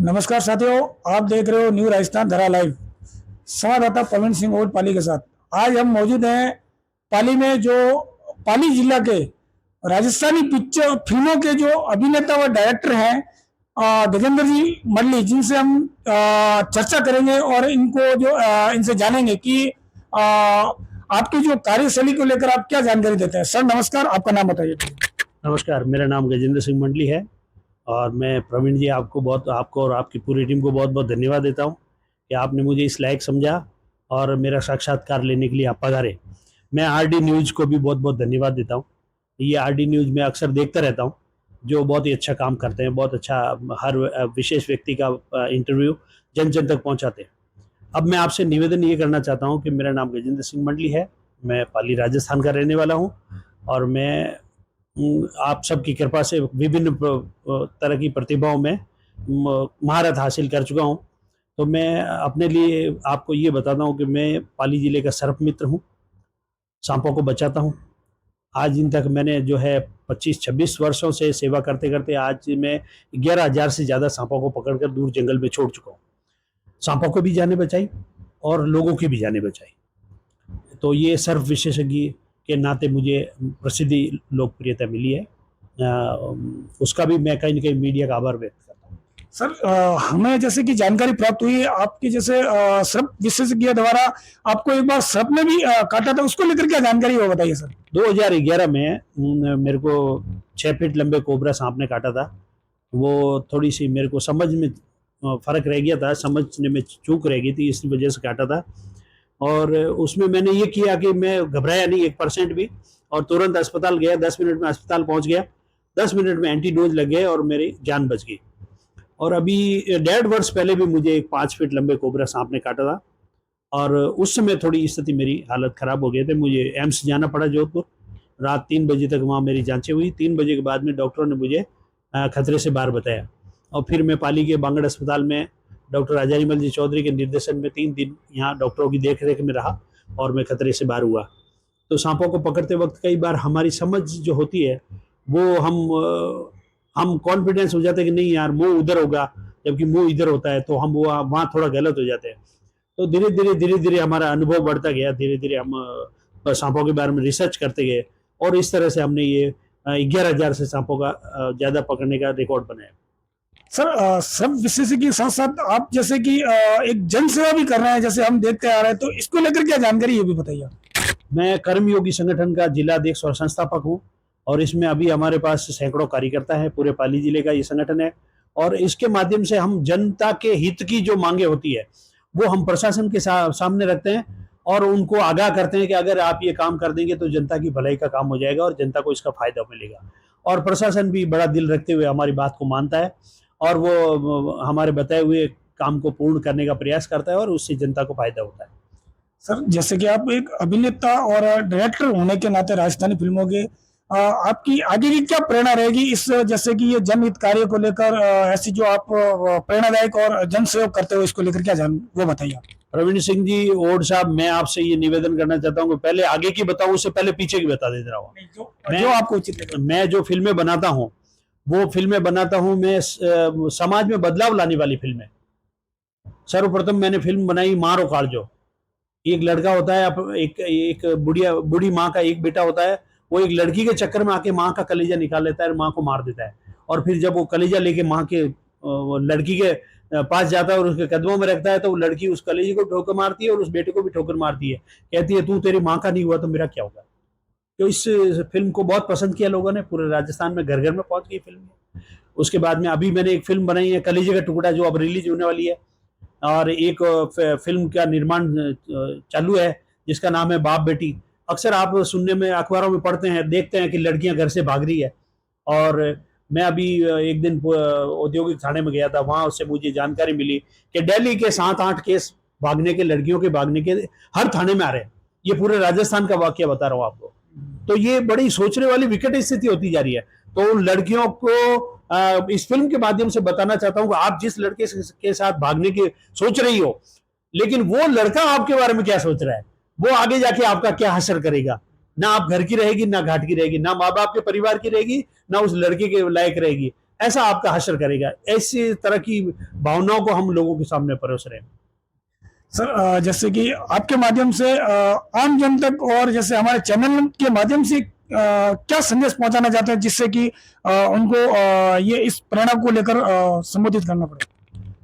नमस्कार साथियों, आप देख रहे हो न्यू राजस्थान धरा लाइव। संवाददाता प्रवीण सिंह और पाली के साथ आज हम मौजूद हैं पाली में, जो पाली जिला के राजस्थानी पिक्चर फिल्मों के जो अभिनेता व डायरेक्टर हैं गजेंद्र जी मल्ली, जिनसे हम चर्चा करेंगे और इनको जो इनसे जानेंगे कि आपकी जो कार्यशैली को लेकर आप क्या जानकारी देते हैं। सर नमस्कार, आपका नाम बताइए। नमस्कार, मेरा नाम गजेंद्र सिंह मंडली है और मैं प्रवीण जी आपको और आपकी पूरी टीम को बहुत बहुत धन्यवाद देता हूं कि आपने मुझे इस लायक समझा और मेरा साक्षात्कार लेने के लिए आप पधारे। मैं आरडी न्यूज़ को भी बहुत बहुत धन्यवाद देता हूं। ये आरडी न्यूज़ मैं अक्सर देखता रहता हूं, जो बहुत ही अच्छा काम करते हैं, बहुत अच्छा हर विशेष व्यक्ति का इंटरव्यू जन जन तक पहुँचाते हैं। अब मैं आपसे निवेदन ये करना चाहता हूँ कि मेरा नाम गजेंद्र सिंह मंडली है, मैं पाली राजस्थान का रहने वाला हूँ और मैं आप सबकी कृपा से विभिन्न तरह की प्रतिभाओं में महारत हासिल कर चुका हूं। तो मैं अपने लिए आपको ये बताता हूं कि मैं पाली जिले का सर्प मित्र हूं, सांपों को बचाता हूं। आज इन तक मैंने जो है 25-26 वर्षों से सेवा करते करते आज मैं 11,000 से ज़्यादा सांपों को पकड़कर दूर जंगल में छोड़ चुका हूँ। सांपों को भी जाने बचाई और लोगों की भी जाने बचाई। तो ये सर्प विशेषज्ञ के नाते मुझे प्रसिद्धि लोकप्रियता मिली है। उसका भी मैं कहीं ना कहीं मीडिया का आभार व्यक्त करता हूँ। सर हमें जैसे कि जानकारी प्राप्त हुई है आपकी, जैसे सर्प विशेषज्ञ द्वारा आपको एक बार सर्प ने भी काटा था, उसको लेकर क्या जानकारी है वो बताइए सर। 2011 में मेरे को 6 फीट लंबे कोबरा सांप ने काटा था। वो थोड़ी सी मेरे को समझ में फर्क रह गया था, समझने में चूक रह गई थी, इस वजह से काटा था। और उसमें मैंने ये किया कि मैं घबराया नहीं 1% भी और तुरंत अस्पताल गया। 10 मिनट में अस्पताल पहुंच गया, 10 मिनट में एंटीडोज लग गए और मेरी जान बच गई। और अभी 1.5 वर्ष पहले भी मुझे एक 5 फीट लंबे कोबरा सांप ने काटा था और उस समय थोड़ी स्थिति मेरी हालत खराब हो गई थी। मुझे एम्स जाना पड़ा जोधपुर। रात 3 बजे तक वहाँ मेरी जांचें हुई। 3 बजे के बाद में डॉक्टरों ने मुझे खतरे से बाहर बताया और फिर मैं पाली के बांगड़ अस्पताल में डॉक्टर आजारीमल जी चौधरी के निर्देशन में 3 दिन यहाँ डॉक्टरों की देखरेख में रहा और मैं खतरे से बाहर हुआ। तो सांपों को पकड़ते वक्त कई बार हमारी समझ जो होती है वो हम कॉन्फिडेंस हो जाते हैं कि नहीं यार मुंह उधर होगा, जबकि मुंह इधर होता है, तो हम वो वहाँ थोड़ा गलत हो जाते हैं। तो धीरे धीरे हमारा अनुभव बढ़ता गया। धीरे धीरे हम सांपों के बारे में रिसर्च करते गए और इस तरह से हमने ये 11,000 से सांपों का ज़्यादा पकड़ने का रिकॉर्ड बनाया। सर सब विशेषज्ञ के साथ साथ आप जैसे कि एक जन सेवा भी कर रहे हैं, जैसे हम देखते आ रहे हैं, तो इसको लेकर क्या जानकारी ये भी बताइए। मैं कर्मयोगी संगठन का जिला अध्यक्ष और संस्थापक हूँ और इसमें अभी हमारे पास सैकड़ों कार्यकर्ता हैं। पूरे पाली जिले का ये संगठन है और इसके माध्यम से हम जनता के हित की जो मांगे होती है वो हम प्रशासन के सामने रखते हैं और उनको आगाह करते हैं कि अगर आप ये काम कर देंगे तो जनता की भलाई का काम हो जाएगा और जनता को इसका फायदा मिलेगा। और प्रशासन भी बड़ा दिल रखते हुए हमारी बात को मानता है और वो हमारे बताए हुए काम को पूर्ण करने का प्रयास करता है और उससे जनता को फायदा होता है। सर जैसे कि आप एक अभिनेता और डायरेक्टर होने के नाते राजस्थानी फिल्मों के आपकी आगे की क्या प्रेरणा रहेगी इस, जैसे कि ये जनहित कार्य को लेकर ऐसी जो आप प्रेरणादायक और जन सहयोग करते हो, इसको लेकर क्या वो बताइए। प्रवीण सिंह जी ओड साहब, मैं आपसे ये निवेदन करना चाहता हूँ कि पहले आगे की बताऊं उससे पहले पीछे की बता देता हूँ। जो आपको उचित लगे। मैं जो फिल्में बनाता हूँ वो फिल्में बनाता हूँ मैं समाज में बदलाव लाने वाली फिल्में। सर्वप्रथम मैंने फिल्म बनाई मारो कालजो। एक लड़का होता है, एक बूढ़ी माँ का एक बेटा होता है, वो एक लड़की के चक्कर में आके माँ का कलेजा निकाल लेता है और माँ को मार देता है। और फिर जब वो कलेजा लेके माँ के लड़की के पास जाता है और उसके कदमों में रखता है तो वो लड़की उस कलेजे को ठोकर मारती है और उस बेटे को भी ठोकर मारती है। कहती है तू तेरी माँ का नहीं हुआ तो मेरा क्या होगा। तो इस फिल्म को बहुत पसंद किया लोगों ने, पूरे राजस्थान में घर घर में पहुंच गई फिल्म। उसके बाद में अभी मैंने एक फिल्म बनाई है कलेजे का टुकड़ा, जो अब रिलीज होने वाली है। और एक फिल्म का निर्माण चालू है जिसका नाम है बाप बेटी। अक्सर आप सुनने में अखबारों में पढ़ते हैं, देखते हैं कि लड़कियां घर से भाग रही है। और मैं अभी एक दिन औद्योगिक थाने में गया था, वहां उससे मुझे जानकारी मिली कि दिल्ली के 7-8 केस भागने के, लड़कियों के भागने के हर थाने में आ रहे हैं। ये पूरे राजस्थान का वाकया बता रहा हूँ आपको। तो ये बड़ी सोचने वाली विकट स्थिति होती जा रही है। तो उन लड़कियों को इस फिल्म के माध्यम से बताना चाहता हूं कि आप जिस लड़के के साथ भागने की सोच रही हो, लेकिन वो लड़का आपके बारे में क्या सोच रहा है, वो आगे जाके आपका क्या असर करेगा। ना आप घर की रहेगी, ना घाट की रहेगी, ना माँ बाप के परिवार की रहेगी, ना उस लड़के के लायक रहेगी। ऐसा आपका हश्र करेगा। ऐसी तरह की भावनाओं को हम लोगों के सामने परोस रहे हैं। सर जैसे कि आपके माध्यम से आम जन तक और जैसे हमारे चैनल के माध्यम से क्या संदेश पहुंचाना चाहते हैं जिससे कि उनको ये इस प्रेरणा को लेकर संबोधित करना पड़े।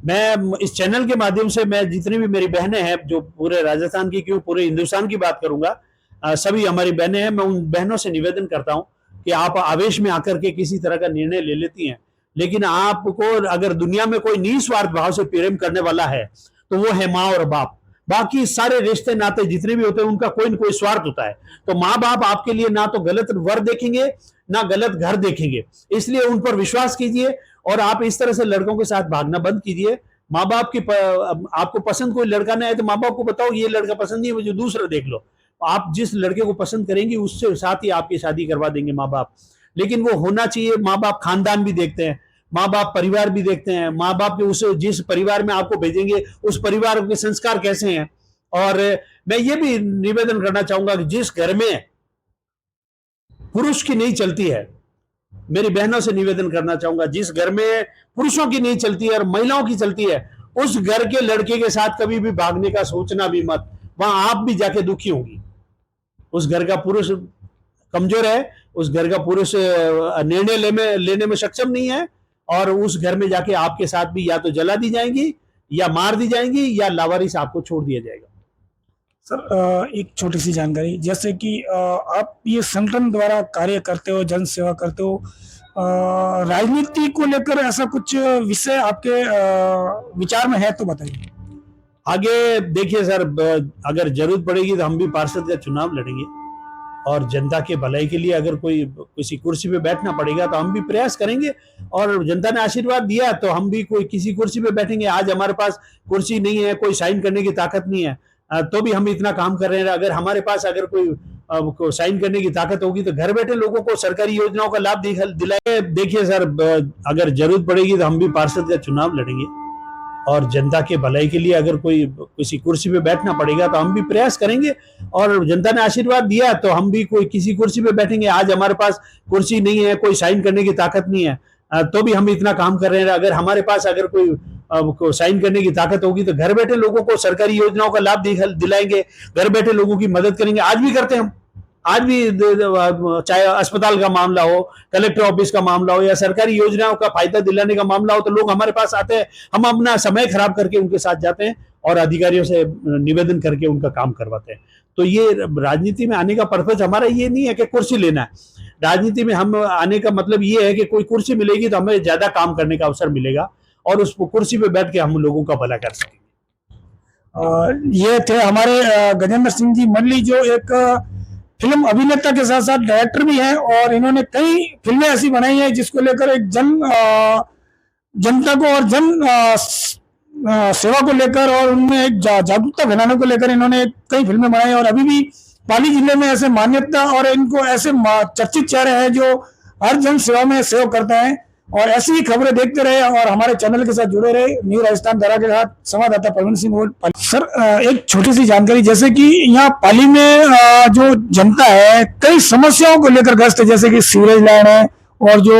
मैं इस चैनल के माध्यम से मैं जितनी भी मेरी बहनें हैं जो पूरे राजस्थान की क्यों पूरे हिंदुस्तान की बात करूंगा, सभी हमारी बहनें हैं, मैं उन बहनों से निवेदन करता हूं कि आप आवेश में आकर के किसी तरह का निर्णय ले लेती हैं, लेकिन आपको अगर दुनिया में कोई निस्वार्थ भाव से प्रेम करने वाला है तो वो है माँ और बाप। बाकी सारे रिश्ते नाते जितने भी होते हैं उनका कोई ना कोई स्वार्थ होता है। तो माँ बाप आपके लिए ना तो गलत वर देखेंगे ना गलत घर देखेंगे, इसलिए उन पर विश्वास कीजिए और आप इस तरह से लड़कों के साथ भागना बंद कीजिए। माँ बाप की आपको पसंद कोई लड़का नहीं है तो माँ बाप को बताओ ये लड़का पसंद नहीं है, मुझे दूसरा देख लो। आप जिस लड़के को पसंद करेंगी उससे साथ ही आपकी शादी करवा देंगे माँ बाप। लेकिन वो होना चाहिए, माँ बाप खानदान भी देखते हैं, माँ बाप परिवार भी देखते हैं, माँ बाप के उस जिस परिवार में आपको भेजेंगे उस परिवार के संस्कार कैसे हैं। और मैं ये भी निवेदन करना चाहूंगा कि जिस घर में पुरुष की नहीं चलती है, मेरी बहनों से निवेदन करना चाहूंगा, जिस घर में पुरुषों की नहीं चलती है और महिलाओं की चलती है, उस घर के लड़के के साथ कभी भी भागने का सोचना भी मत, वहां आप भी जाके दुखी होंगी। उस घर का पुरुष कमजोर है, उस घर का पुरुष निर्णय लेने में सक्षम नहीं है और उस घर में जाके आपके साथ भी या तो जला दी जाएंगी या मार दी जाएंगी या लावारिस आपको छोड़ दिया जाएगा। सर एक छोटी सी जानकारी, जैसे कि आप ये संगठन द्वारा कार्य करते हो, जन सेवा करते हो, राजनीति को लेकर ऐसा कुछ विषय आपके विचार में है तो बताइए। आगे देखिए सर, अगर जरूरत पड़ेगी तो हम भी पार्षद का चुनाव लड़ेंगे और जनता के भलाई के लिए अगर कोई किसी कुर्सी पे बैठना पड़ेगा तो हम भी प्रयास करेंगे और जनता ने आशीर्वाद दिया तो हम भी कोई किसी कुर्सी पे बैठेंगे। आज हमारे पास कुर्सी नहीं है, कोई साइन करने की ताकत नहीं है, तो भी हम इतना काम कर रहे हैं। अगर हमारे पास अगर कोई साइन करने की ताकत होगी तो घर बैठे लोगों को सरकारी योजनाओं का लाभ दिलाए। देखिए सर, अगर जरूरत पड़ेगी तो हम भी पार्षद का चुनाव लड़ेंगे और जनता के भलाई के लिए अगर कोई किसी कुर्सी पे बैठना पड़ेगा तो हम भी प्रयास करेंगे और जनता ने आशीर्वाद दिया तो हम भी कोई किसी कुर्सी पे बैठेंगे। आज हमारे पास कुर्सी नहीं है, कोई साइन करने की ताकत नहीं है, तो भी हम इतना काम कर रहे हैं। अगर हमारे पास अगर कोई साइन करने की ताकत होगी तो घर बैठे लोगों को सरकारी योजनाओं का लाभ दिलाएंगे, घर बैठे लोगों की मदद करेंगे। आज भी करते हैं हम, आज भी चाहे अस्पताल का मामला हो, कलेक्टर ऑफिस का मामला हो या सरकारी योजनाओं का फायदा दिलाने का मामला हो तो लोग हमारे पास आते हैं, हम अपना समय खराब करके उनके साथ जाते हैं और अधिकारियों से निवेदन करके उनका काम करवाते हैं। तो ये राजनीति में आने का पर्पज हमारा ये नहीं है कि कुर्सी लेना है। राजनीति में हम आने का मतलब ये है कि कोई कुर्सी मिलेगी तो हमें ज्यादा काम करने का अवसर मिलेगा और उस कुर्सी पे बैठ के हम लोगों का भला कर सकेंगे। ये थे हमारे गजेंद्र सिंह जी मंडली, जो एक फिल्म अभिनेता के साथ साथ डायरेक्टर भी हैं और इन्होंने कई फिल्में ऐसी बनाई हैं जिसको लेकर एक जनता को और सेवा को लेकर और उनमें एक जागरूकता फैलाने को लेकर इन्होंने कई फिल्में बनाई और अभी भी पाली जिले में ऐसे मान्यता और इनको ऐसे चर्चित चेहरे हैं जो हर जन सेवा में सेवा करते हैं। और ऐसी ही खबरें देखते रहे और हमारे चैनल के साथ जुड़े रहे। न्यू राजस्थान धरा के साथ संवाददाता प्रवीण सिंह ओड पाली। सर एक छोटी सी जानकारी, जैसे कि यहाँ पाली में जो जनता है कई समस्याओं को लेकर ग्रस्त है, जैसे कि सीवरेज लाइन है और जो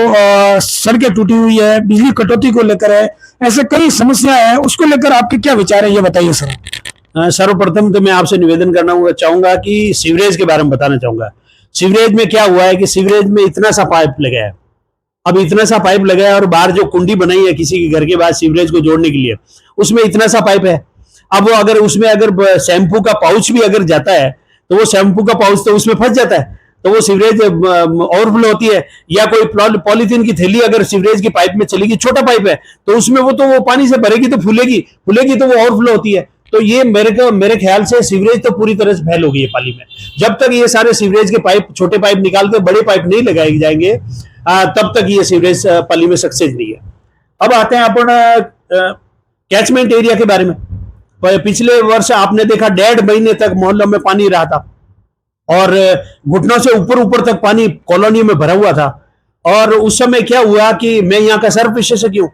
सड़कें टूटी हुई है, बिजली कटौती को लेकर है, ऐसे कई समस्याएं हैं, उसको लेकर आपके क्या विचार है ये बताइए सर। सर्वप्रथम तो मैं आपसे निवेदन करना चाहूंगा कि सीवरेज के बारे में बताना चाहूंगा। सीवरेज में क्या हुआ है कि सीवरेज में इतना सा पाइप लगा है, अब इतना सा पाइप लगा है और बाहर जो कुंडी बनाई है किसी के घर के बाद सीवरेज को जोड़ने के लिए, उसमें इतना सा पाइप है। अब वो अगर उसमें अगर शैम्पू का पाउच भी अगर जाता है तो वो शैम्पू का पाउच तो उसमें फंस जाता है, तो वो सीवरेज ओवरफ्लो होती है। या कोई पॉलीथीन की थैली अगर सीवरेज की पाइप में चलेगी, छोटा पाइप है तो उसमें वो पानी से भरेगी तो फूलेगी तो वो ओवरफ्लो होती है। तो ये मेरे ख्याल से सीवरेज तो पूरी तरह से फैल हो गई है पाली में। जब तक ये सारे सीवरेज के पाइप, छोटे पाइप निकाल के बड़े पाइप नहीं लगाए जाएंगे तब तक ये सीवरेज पाली में सक्सेस नहीं है। अब आते हैं अपन कैचमेंट एरिया के बारे में। पिछले वर्ष आपने देखा 1.5 महीने तक मोहल्लों में पानी रहा था और घुटनों से ऊपर तक पानी कॉलोनी में भरा हुआ था। और उस समय क्या हुआ कि मैं यहाँ का सर्प विशेषज्ञ हूं,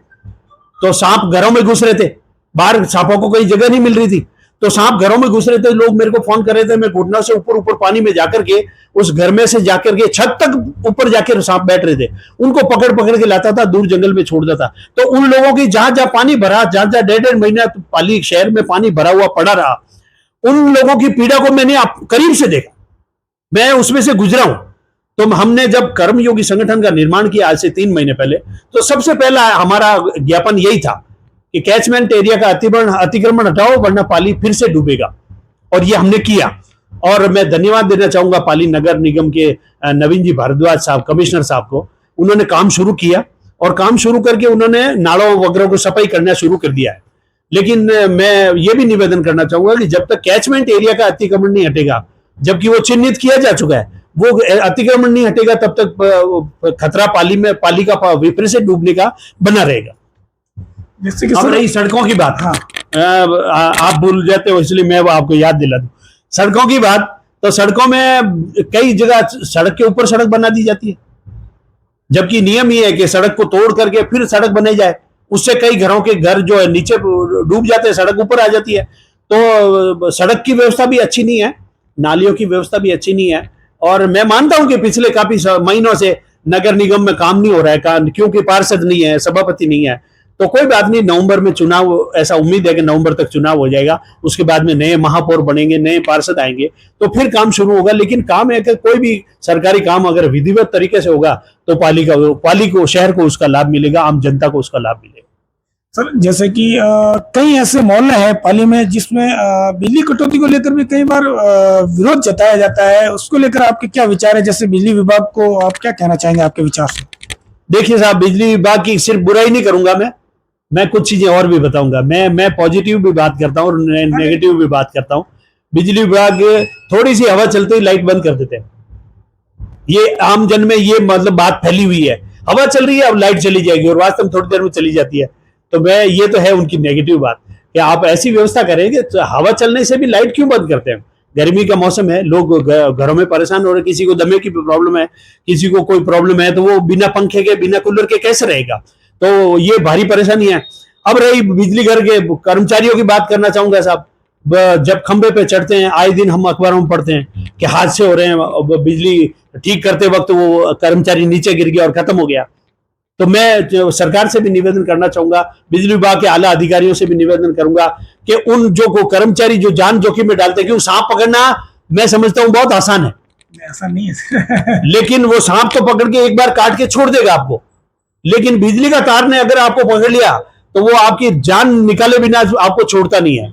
तो सांप घरों में घुस रहे थे, बाहर सांपों को कोई जगह नहीं मिल रही थी। तो सांप घरों में घुस रहे थे, लोग मेरे को फोन कर रहे थे, मैं घुटनों से ऊपर ऊपर पानी में जाकर के उस घर में से जाकर के छत तक ऊपर जाकर सांप बैठ रहे थे, उनको पकड़ पकड़ के लाता था, दूर जंगल में छोड़ता था। तो उन लोगों की जहां जहां पानी भरा, जहां जहां 1.5 महीना पाली शहर में पानी भरा हुआ पड़ा रहा, उन लोगों की पीड़ा को मैंने करीब से देखा, मैं उसमें से गुजरा हूं। तो हमने जब कर्मयोगी संगठन का निर्माण किया आज से 3 महीने पहले, तो सबसे पहला हमारा ज्ञापन यही था कि कैचमेंट एरिया का अतिक्रमण हटाओ वरना पाली फिर से डूबेगा, और ये हमने किया। और मैं धन्यवाद देना चाहूंगा पाली नगर निगम के नवीन जी भारद्वाज साहब, कमिश्नर साहब को। उन्होंने काम शुरू किया और काम शुरू करके उन्होंने नालों वगैरह को सफाई करना शुरू कर दिया है। लेकिन मैं ये भी निवेदन करना चाहूंगा कि जब तक कैचमेंट एरिया का अतिक्रमण नहीं हटेगा, जबकि वो चिन्हित किया जा चुका है, वो अतिक्रमण नहीं हटेगा, तब तक खतरा पाली का विपरीत से डूबने का बना रहेगा। जैसे कि अब सर, रही सड़कों की बात, हाँ, आप भूल जाते हो इसलिए मैं आपको याद दिला दूं। सड़कों की बात, तो सड़कों में कई जगह सड़क के ऊपर सड़क बना दी जाती है, जबकि नियम ये है कि सड़क को तोड़ करके फिर सड़क बनाई जाए। उससे कई घरों के घर जो है नीचे डूब जाते हैं, सड़क ऊपर आ जाती है। तो सड़क की व्यवस्था भी अच्छी नहीं है, नालियों की व्यवस्था भी अच्छी नहीं है। और मैं मानता हूं कि पिछले काफी महीनों से नगर निगम में काम नहीं हो रहा है, क्योंकि पार्षद नहीं है, सभापति नहीं है। तो कोई बात नहीं, नवंबर में चुनाव, ऐसा उम्मीद है कि नवंबर तक चुनाव हो जाएगा, उसके बाद में नए महापौर बनेंगे, नए पार्षद आएंगे, तो फिर काम शुरू होगा। लेकिन काम है कि कोई भी सरकारी काम अगर विधिवत तरीके से होगा तो पाली को, शहर को उसका लाभ मिलेगा, आम जनता को उसका लाभ मिलेगा। सर जैसे कि कई ऐसे मोहल्ले हैं पाली में जिसमें बिजली कटौती को लेकर भी कई बार विरोध जताया जाता है, उसको लेकर आपके क्या विचार है? जैसे बिजली विभाग को आप क्या कहना चाहेंगे आपके विचार से? देखिए साहब, बिजली विभाग की सिर्फ बुराई नहीं करूंगा मैं कुछ चीजें और भी बताऊंगा। मैं पॉजिटिव भी बात करता हूँ और नेगेटिव भी बात करता हूँ। बिजली विभाग थोड़ी सी हवा चलते ही लाइट बंद कर देते हैं, ये आम जन में ये मतलब बात फैली हुई है, हवा चल रही है अब लाइट चली जाएगी, और वास्तव में थोड़ी देर में चली जाती है। तो ये तो है उनकी नेगेटिव बात कि आप ऐसी व्यवस्था करेंगे, तो हवा चलने से भी लाइट क्यों बंद करते हैं? गर्मी का मौसम है, लोग घरों में परेशान हो रहे, किसी को दमे की प्रॉब्लम है, किसी को कोई प्रॉब्लम है, तो वो बिना पंखे के, बिना कूलर के कैसे रहेगा? तो ये भारी परेशानी है। अब रही बिजली घर के कर्मचारियों की बात करना चाहूंगा साहब, जब खंबे पे चढ़ते हैं, आए दिन हम अखबारों में पढ़ते हैं कि हादसे हो रहे हैं, बिजली ठीक करते वक्त वो कर्मचारी नीचे गिर गया और खत्म हो गया। तो मैं सरकार से भी निवेदन करना चाहूंगा, बिजली विभाग के आला अधिकारियों से भी निवेदन करूंगा कि उन जो कर्मचारी जो जान जोखिम में डालते हैं, क्यों सांप पकड़ना मैं समझता हूं बहुत आसान है, ऐसा नहीं है लेकिन वो सांप तो पकड़ के एक बार काट के छोड़ देगा आपको, लेकिन बिजली का तार ने अगर आपको पकड़ लिया तो वो आपकी जान निकाले बिना आपको छोड़ता नहीं है।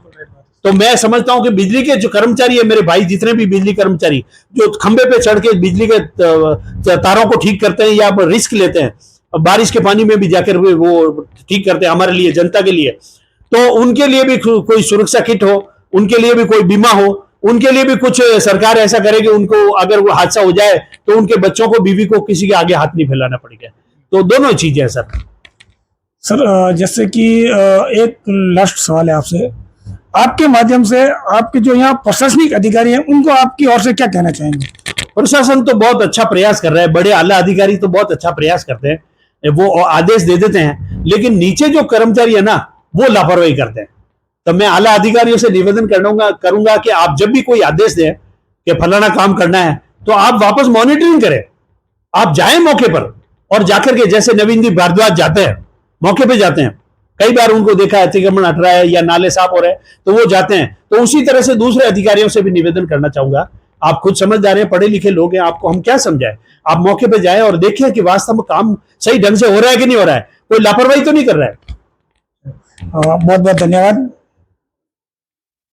तो मैं समझता हूं कि बिजली के जो कर्मचारी है, मेरे भाई जितने भी बिजली कर्मचारी जो खंबे पे चढ़ के बिजली के तारों को ठीक करते हैं या रिस्क लेते हैं, बारिश के पानी में भी जाकर वो ठीक करते हैं हमारे लिए, जनता के लिए, तो उनके लिए भी कोई सुरक्षा किट हो, उनके लिए भी कोई बीमा हो, उनके लिए भी कुछ सरकार ऐसा करे कि उनको अगर वो हादसा हो जाए तो उनके बच्चों को, बीवी को किसी के आगे हाथ नहीं फैलाना पड़ेगा। तो दोनों चीजें हैं सर। जैसे कि एक लास्ट सवाल है आपसे, आपके माध्यम से आपके जो यहाँ प्रशासनिक अधिकारी हैं उनको आपकी ओर से क्या कहना चाहेंगे? प्रशासन तो बहुत अच्छा प्रयास कर रहा है, बड़े आला अधिकारी तो बहुत अच्छा प्रयास करते हैं, वो आदेश दे देते हैं, लेकिन नीचे जो कर्मचारी है ना वो लापरवाही करते हैं। तो मैं आला अधिकारियों से निवेदन करूंगा कि आप जब भी कोई आदेश दें कि फलाना काम करना है, तो आप वापस मॉनिटरिंग करें, आप जाएं मौके पर, और जाकर के जैसे नवीन जी भारद्वाज जाते हैं, मौके पे जाते हैं, कई बार उनको देखा है अतिक्रमण हट रहा है या नाले साफ हो रहे हैं तो वो जाते हैं। तो उसी तरह से दूसरे अधिकारियों से भी निवेदन करना चाहूंगा, आप खुद समझदार हैं, पढ़े लिखे लोग हैं, आपको हम क्या समझाएं, आप मौके पे जाएं और देखें कि वास्तव में काम सही ढंग से हो रहा है कि नहीं हो रहा है, कोई लापरवाही तो नहीं कर रहा है। बहुत बहुत धन्यवाद।